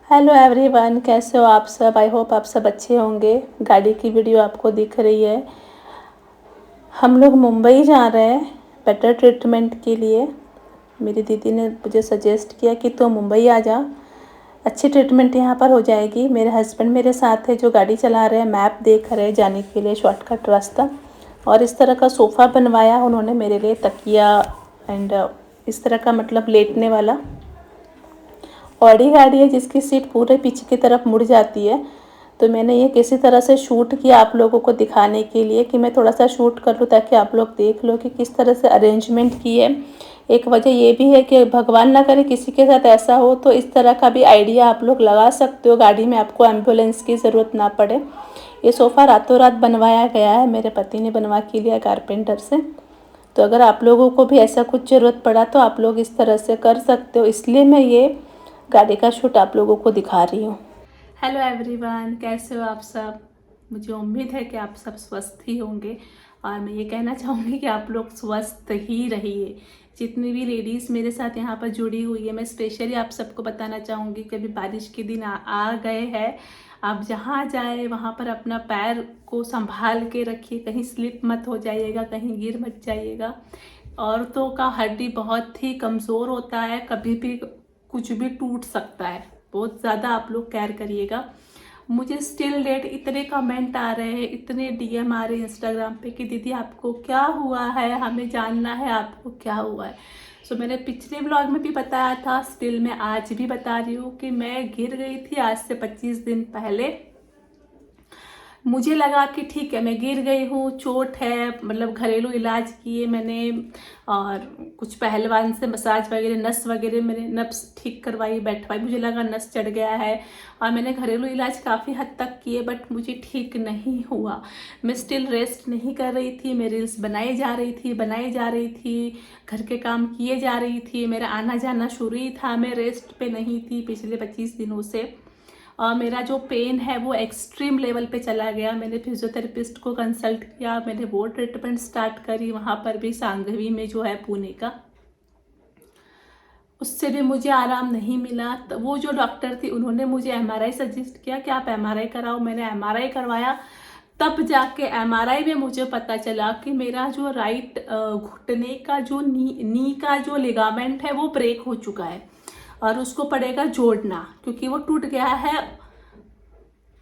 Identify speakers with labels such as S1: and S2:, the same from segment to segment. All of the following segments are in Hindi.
S1: हेलो एवरीवन, कैसे हो आप सब। आई होप आप सब अच्छे होंगे। गाड़ी की वीडियो आपको दिख रही है। हम लोग मुंबई जा रहे हैं बेटर ट्रीटमेंट के लिए। मेरी दीदी ने मुझे सजेस्ट किया कि तो मुंबई आ जा, अच्छी ट्रीटमेंट यहाँ पर हो जाएगी। मेरे हस्बैंड मेरे साथ है जो गाड़ी चला रहे हैं, मैप देख रहे हैं जाने के लिए शॉर्टकट रास्ता। और इस तरह का सोफ़ा बनवाया उन्होंने मेरे लिए, तकिया एंड इस तरह का मतलब लेटने वाला। ऑडी गाड़ी है जिसकी सीट पूरे पीछे की तरफ मुड़ जाती है। तो मैंने ये किसी तरह से शूट किया आप लोगों को दिखाने के लिए कि मैं थोड़ा सा शूट कर लूँ ताकि आप लोग देख लो कि किस तरह से अरेंजमेंट की है। एक वजह ये भी है कि भगवान ना करे किसी के साथ ऐसा हो तो इस तरह का भी आइडिया आप लोग लगा सकते हो, गाड़ी में आपको एम्बुलेंस की ज़रूरत ना पड़े। ये सोफ़ा रातों रात बनवाया गया है, मेरे पति ने बनवा के लिया कारपेंटर से। तो अगर आप लोगों को भी ऐसा कुछ ज़रूरत पड़ा तो आप लोग इस तरह से कर सकते हो, इसलिए मैं ये गाड़ी का शूट आप लोगों को दिखा रही हूँ। हेलो एवरीवन, कैसे हो आप सब। मुझे उम्मीद है कि आप सब स्वस्थ ही होंगे और मैं ये कहना चाहूँगी कि आप लोग स्वस्थ ही रहिए। जितनी भी लेडीज़ मेरे साथ यहाँ पर जुड़ी हुई है, मैं स्पेशली आप सबको बताना चाहूँगी कि अभी बारिश के दिन आ गए हैं। आप जहाँ जाए वहाँ पर अपना पैर को संभाल के रखिए, कहीं स्लिप मत हो जाइएगा, कहीं गिर मत जाइएगा। औरतों का हड्डी बहुत ही कमज़ोर होता है, कभी भी कुछ भी टूट सकता है। बहुत ज़्यादा आप लोग केयर करिएगा। मुझे स्टिल डेट इतने कमेंट आ रहे हैं, इतने डीएम आ रहे हैं इंस्टाग्राम पे कि दीदी आपको क्या हुआ है, हमें जानना है आपको क्या हुआ है। सो मैंने पिछले व्लॉग में भी बताया था, स्टिल मैं आज भी बता रही हूँ कि मैं गिर गई थी आज से 25 दिन पहले। मुझे लगा कि ठीक है मैं गिर गई हूँ, चोट है, मतलब घरेलू इलाज किए मैंने और कुछ पहलवान से मसाज वगैरह, नस वगैरह मैंने नब्स ठीक करवाई, बैठवाई, मुझे लगा नस चढ़ गया है। और मैंने घरेलू इलाज काफ़ी हद तक किए बट मुझे ठीक नहीं हुआ। मैं स्टिल रेस्ट नहीं कर रही थी, मैं रील्स बनाई जा रही थी, घर के काम किए जा रही थी, मेरा आना जाना शुरू ही था, मैं रेस्ट पे नहीं थी पिछले 25 दिनों से। मेरा जो पेन है वो एक्सट्रीम लेवल पे चला गया। मैंने फिजियोथेरेपिस्ट को कंसल्ट किया, मैंने वो ट्रीटमेंट स्टार्ट करी वहाँ पर भी, सांघवी में जो है पुणे का। उससे भी मुझे आराम नहीं मिला। तो वो जो डॉक्टर थी उन्होंने मुझे एमआरआई सजेस्ट किया कि आप एमआरआई कराओ। मैंने एमआरआई करवाया, तब जाके एमआरआई में मुझे पता चला कि मेरा जो राइट घुटने का जो नी का जो लिगामेंट है वो ब्रेक हो चुका है और उसको पड़ेगा जोड़ना क्योंकि वो टूट गया है।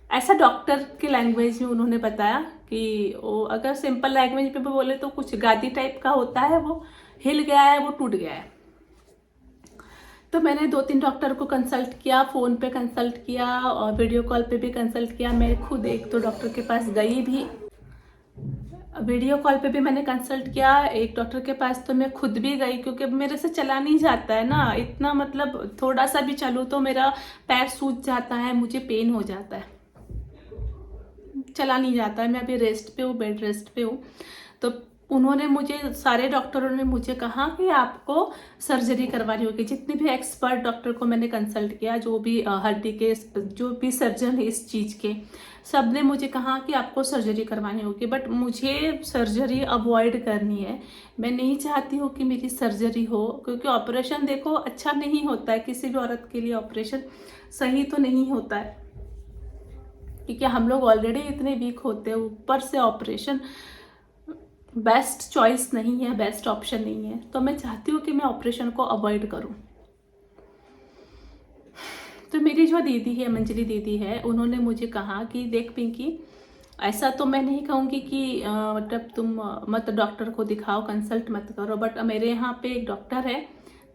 S1: ऐसा डॉक्टर के लैंग्वेज में उन्होंने बताया कि वो अगर सिंपल लैंग्वेज में बोले तो कुछ गादी टाइप का होता है, वो हिल गया है, वो टूट गया है। तो मैंने 2-3 डॉक्टर को कंसल्ट किया, फ़ोन पे कंसल्ट किया और वीडियो कॉल पे भी कंसल्ट किया। मैं खुद एक तो डॉक्टर के पास गई भी, वीडियो कॉल पे भी मैंने कंसल्ट किया। एक डॉक्टर के पास तो मैं खुद भी गई क्योंकि मेरे से चला नहीं जाता है ना इतना, मतलब थोड़ा सा भी चलूँ तो मेरा पैर सूज जाता है, मुझे पेन हो जाता है, चला नहीं जाता है। मैं अभी रेस्ट पे हूँ, बेड रेस्ट पे हूँ। तो उन्होंने मुझे, सारे डॉक्टरों ने मुझे कहा कि आपको सर्जरी करवानी होगी। जितने भी एक्सपर्ट डॉक्टर को मैंने कंसल्ट किया, जो भी हड्डी के जो भी सर्जन है इस चीज़ के, सब ने मुझे कहा कि आपको सर्जरी करवानी होगी। बट मुझे सर्जरी अवॉइड करनी है, मैं नहीं चाहती हूँ कि मेरी सर्जरी हो क्योंकि ऑपरेशन देखो अच्छा नहीं होता है किसी भी औरत के लिए, ऑपरेशन सही तो नहीं होता है क्योंकि हम लोग ऑलरेडी इतने वीक होते हैं, ऊपर से ऑपरेशन बेस्ट चॉइस नहीं है, बेस्ट ऑप्शन नहीं है। तो मैं चाहती हूँ कि मैं ऑपरेशन को अवॉइड करूँ। तो मेरी जो दीदी है, मंजली दीदी है, उन्होंने मुझे कहा कि देख पिंकी, ऐसा तो मैं नहीं कहूँगी कि मतलब तुम मत डॉक्टर को दिखाओ, कंसल्ट मत करो, बट मेरे यहाँ पे एक डॉक्टर है,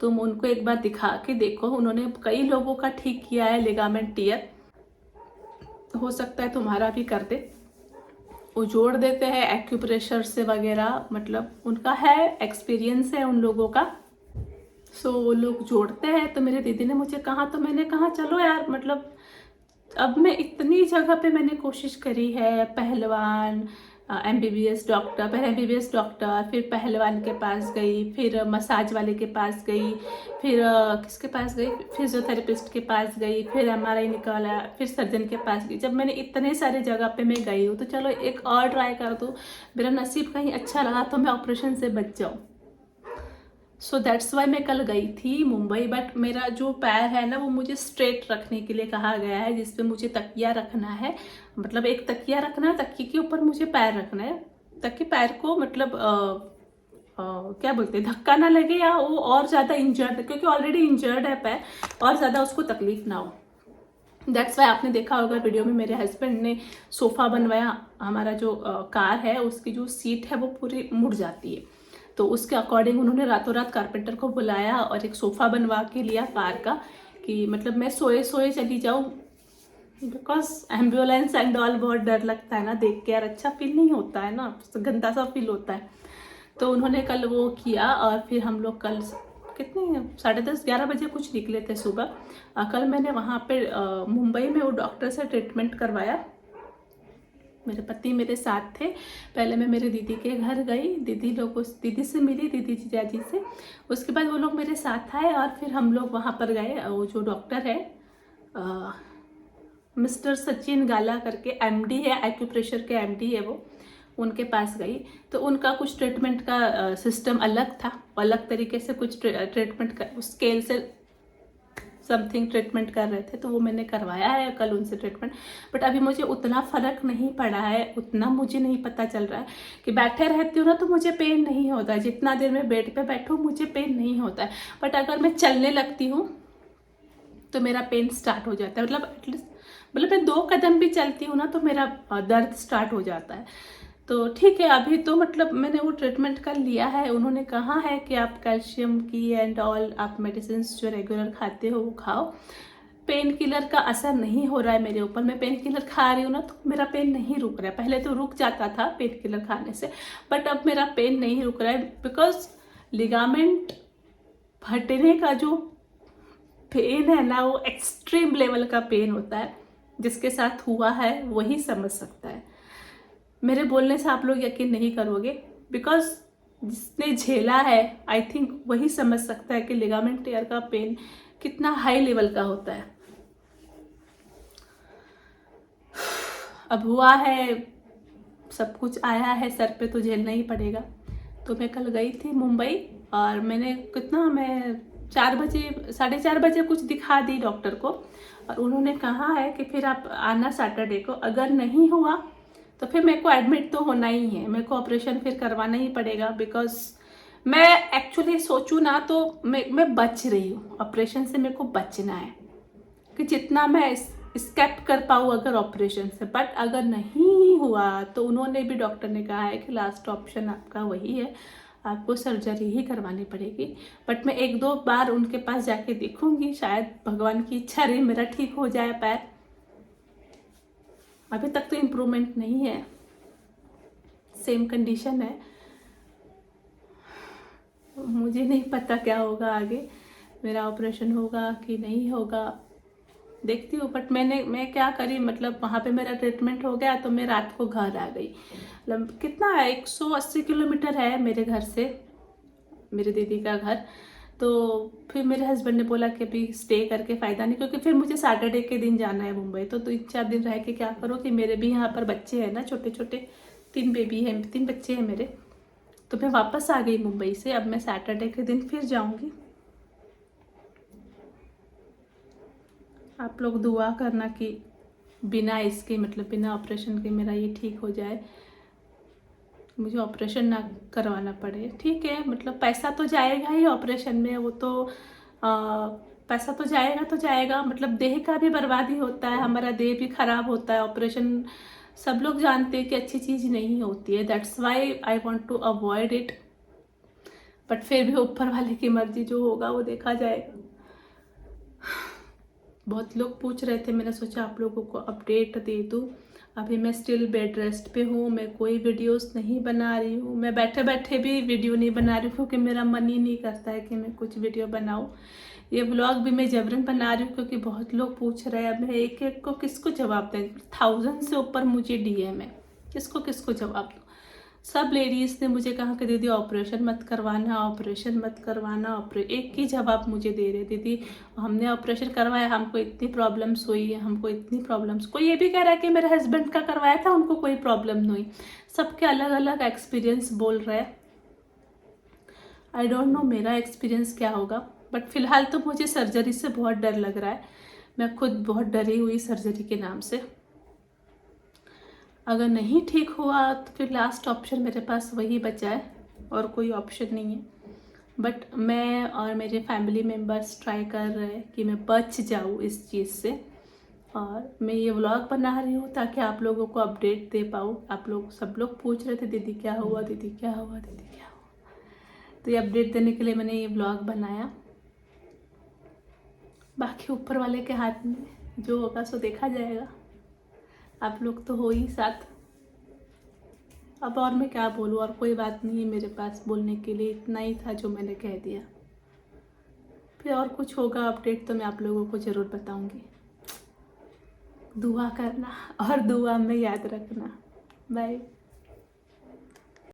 S1: तुम उनको एक बार दिखा के देखो। उन्होंने कई लोगों का ठीक किया है लिगामेंट टियर, हो सकता है तुम्हारा भी कर दे। वो जोड़ देते हैं एक्यूप्रेशर से वगैरह, मतलब उनका है, एक्सपीरियंस है उन लोगों का। सो वो लोग जोड़ते हैं। तो मेरे दीदी ने मुझे कहा, तो मैंने कहा चलो यार, मतलब अब मैं इतनी जगह पे मैंने कोशिश करी है, पहलवान, एमबीबीएस डॉक्टर, पहले एमबीबीएस डॉक्टर, फिर पहलवान के पास गई, फिर मसाज वाले के पास गई, फिर किसके पास गई, फिजियोथेरेपिस्ट के पास गई, फिर एमआरआई निकाला, फिर सर्जन के पास गई। जब मैंने इतने सारे जगह पे मैं गई हूँ तो चलो एक और ट्राई कर दूँ, मेरा नसीब कहीं अच्छा रहा तो मैं ऑपरेशन से बच जाऊँ। सो दैट्स वाई मैं कल गई थी मुंबई। बट मेरा जो पैर है ना वो मुझे स्ट्रेट रखने के लिए कहा गया है, जिसपे मुझे तकिया रखना है। मतलब एक तकिया रखना है, तकिए के ऊपर मुझे पैर रखना है ताकि पैर को मतलब क्या बोलते हैं, धक्का ना लगे या वो और ज़्यादा इंजर्ड, क्योंकि ऑलरेडी इंजर्ड है पैर, और ज़्यादा उसको तकलीफ ना हो। दैट्स वाई आपने देखा होगा वीडियो में मेरे हस्बैंड ने सोफ़ा बनवाया। हमारा जो कार है उसकी जो सीट है वो पूरी मुड़ जाती है, तो उसके अकॉर्डिंग उन्होंने रातों रात कारपेंटर को बुलाया और एक सोफ़ा बनवा के लिया कार का, कि मतलब मैं सोए सोए चली जाऊँ, बिकॉज एम्बुलेंस एंड ऑल बहुत डर लगता है ना देख के, यार अच्छा फील नहीं होता है ना, गंदा सा फील होता है। तो उन्होंने कल वो किया और फिर हम लोग कल कितने 10:30-11 बजे कुछ निकले थे सुबह। कल मैंने वहाँ पे मुंबई में वो डॉक्टर से ट्रीटमेंट करवाया। मेरे पति मेरे साथ थे। पहले मैं मेरे दीदी के घर गई, दीदी से मिली, दीदी जीजाजी से। उसके बाद वो लोग मेरे साथ आए और फिर हम लोग वहाँ पर गए। वो जो डॉक्टर है मिस्टर सचिन गाला करके, एमडी है, एक्यूप्रेशर के एमडी है वो, उनके पास गई। तो उनका कुछ ट्रीटमेंट का सिस्टम अलग था, अलग तरीके से कुछ ट्रीटमेंट का स्केल से समथिंग ट्रीटमेंट कर रहे थे, तो वो मैंने करवाया है कल उनसे ट्रीटमेंट। बट अभी मुझे उतना फ़र्क नहीं पड़ा है, उतना मुझे नहीं पता चल रहा है कि बैठे रहती हूँ ना तो मुझे पेन नहीं होता है, जितना देर मैं बेड पे बैठूँ मुझे पेन नहीं होता है। बट अगर मैं चलने लगती हूँ तो मेरा पेन स्टार्ट हो जाता है। मतलब एटलीस्ट मतलब मैं 2 कदम भी चलती हूँ ना तो मेरा दर्द स्टार्ट हो जाता है। तो ठीक है, अभी तो मतलब मैंने वो ट्रीटमेंट कर लिया है। उन्होंने कहा है कि आप कैल्शियम की एंड ऑल आप मेडिसिन जो रेगुलर खाते हो वो खाओ। पेन किलर का असर नहीं हो रहा है मेरे ऊपर। मैं पेन किलर खा रही हूँ ना तो मेरा पेन नहीं रुक रहा है। पहले तो रुक जाता था पेन किलर खाने से, बट अब मेरा पेन नहीं रुक रहा है, बिकॉज लिगामेंट फटने का जो पेन है ना वो एक्सट्रीम लेवल का पेन होता है। जिसके साथ हुआ है वही समझ सकता है। मेरे बोलने से आप लोग यकीन नहीं करोगे, बिकॉज जिसने झेला है आई थिंक वही समझ सकता है कि लिगामेंट टेयर का पेन कितना हाई लेवल का होता है। अब हुआ है, सब कुछ आया है सर पे तो झेलना ही पड़ेगा। तो मैं कल गई थी मुंबई और मैं 4 बजे 4:30 बजे कुछ दिखा दी डॉक्टर को, और उन्होंने कहा है कि फिर आप आना सैटरडे को। अगर नहीं हुआ तो फिर मेरे को एडमिट तो होना ही है, मेरे को ऑपरेशन फिर करवाना ही पड़ेगा। बिकॉज मैं एक्चुअली सोचूँ ना तो मैं बच रही हूँ, ऑपरेशन से मेरे को बचना है कि जितना मैं स्केप कर पाऊँ अगर ऑपरेशन से। बट अगर नहीं हुआ तो उन्होंने भी, डॉक्टर ने कहा है कि लास्ट ऑप्शन आपका वही है, आपको सर्जरी ही करवानी पड़ेगी। बट मैं 1-2 बार उनके पास जाके देखूंगी, शायद भगवान की इच्छा रही मेरा ठीक हो जाए पैर। अभी तक तो इम्प्रूवमेंट नहीं है, सेम कंडीशन है। मुझे नहीं पता क्या होगा आगे, मेरा ऑपरेशन होगा कि नहीं होगा, देखती हूँ। बट मैं क्या करी, मतलब वहाँ पे मेरा ट्रीटमेंट हो गया तो मैं रात को घर आ गई। मतलब कितना है, 180 किलोमीटर है मेरे घर से मेरे दीदी का घर। तो फिर मेरे हस्बैंड ने बोला कि अभी स्टे करके फ़ायदा नहीं, क्योंकि फिर मुझे सैटरडे के दिन जाना है मुंबई। तो 3-4 दिन रह के क्या करो कि मेरे भी यहाँ पर बच्चे हैं ना, छोटे छोटे 3 बेबी हैं, 3 बच्चे हैं मेरे। तो मैं वापस आ गई मुंबई से। अब मैं सैटरडे के दिन फिर जाऊँगी। आप लोग दुआ करना कि बिना इसके, मतलब बिना ऑपरेशन के मेरा ये ठीक हो जाए, मुझे ऑपरेशन ना करवाना पड़े। ठीक है, मतलब पैसा तो जाएगा ही ऑपरेशन में, वो तो पैसा तो जाएगा, मतलब देह का भी बर्बादी होता है, हमारा देह भी खराब होता है। ऑपरेशन सब लोग जानते हैं कि अच्छी चीज़ नहीं होती है, that's why I want to avoid it. But फिर भी ऊपर वाले की मर्जी, जो होगा वो देखा जाएगा। बहुत लोग पूछ रहे थे, मैंने सोचा आप लोगों को अपडेट दे दूँ। अभी मैं स्टिल बेड रेस्ट पे हूँ, मैं कोई वीडियोस नहीं बना रही हूँ। मैं बैठे बैठे भी वीडियो नहीं बना रही हूँ क्योंकि मेरा मन ही नहीं करता है कि मैं कुछ वीडियो बनाऊँ। ये व्लॉग भी मैं जबरन बना रही हूँ क्योंकि बहुत लोग पूछ रहे हैं। अब मैं एक एक को किसको जवाब दें, 1000 से ऊपर मुझे DM है, किसको किसको जवाब दूँ। सब लेडीज़ ने मुझे कहा कि दीदी ऑपरेशन मत करवाना, ऑपरेशन मत करवाना। एक ही जवाब मुझे दे रहे, दीदी हमने ऑपरेशन करवाया, हमको इतनी प्रॉब्लम्स हुई है, हमको इतनी प्रॉब्लम्स। कोई ये भी कह रहा है कि मेरे हस्बैंड का करवाया था, उनको कोई प्रॉब्लम नहीं हुई। सबके अलग अलग एक्सपीरियंस बोल रहे हैं। आई डोंट नो मेरा एक्सपीरियंस क्या होगा, बट फ़िलहाल तो मुझे सर्जरी से बहुत डर लग रहा है। मैं खुद बहुत डरी हुई सर्जरी के नाम से। अगर नहीं ठीक हुआ तो फिर लास्ट ऑप्शन मेरे पास वही बचा है और कोई ऑप्शन नहीं है। बट मैं और मेरे फैमिली मेम्बर्स ट्राई कर रहे हैं कि मैं बच जाऊँ इस चीज़ से, और मैं ये व्लॉग बना रही हूँ ताकि आप लोगों को अपडेट दे पाऊँ। आप लोग सब लोग पूछ रहे थे दीदी क्या हुआ, दीदी क्या हुआ, दीदी क्या हुआ, तो ये अपडेट देने के लिए मैंने ये व्लॉग बनाया। बाकी ऊपर वाले के हाथ में, जो होगा सो देखा जाएगा। आप लोग तो हो ही साथ। अब और मैं क्या बोलूँ, और कोई बात नहीं है मेरे पास बोलने के लिए, इतना ही था जो मैंने कह दिया। फिर और कुछ होगा अपडेट तो मैं आप लोगों को ज़रूर बताऊंगी। दुआ करना और दुआ में याद रखना। बाय।